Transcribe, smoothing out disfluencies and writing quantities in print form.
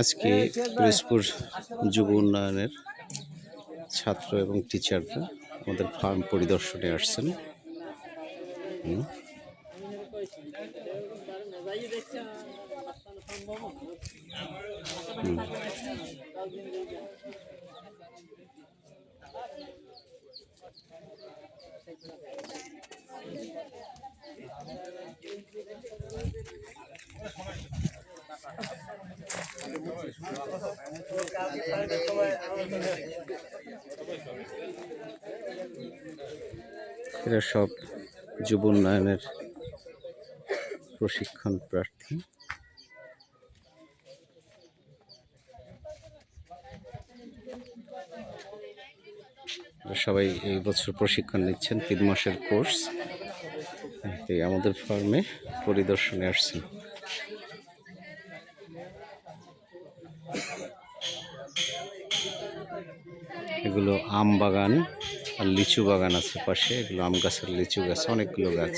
আজকে পিরোজপুর যুব উন্নয়নের ছাত্র এবং টিচাররা আমাদের ফার্ম পরিদর্শনে আসছেন। এরা সব যুব উন্নয়নের প্রশিক্ষণ প্রার্থী। সবাই এই বছর প্রশিক্ষণ নিচ্ছেন, 3 মাসের কোর্স। আমাদের ফার্মে পরিদর্শনে আসছেন। এগুলো আম বাগান আর লিচু বাগান আছে পাশে, এগুলো আম গাছ আর লিচু গাছ, অনেকগুলো গাছ।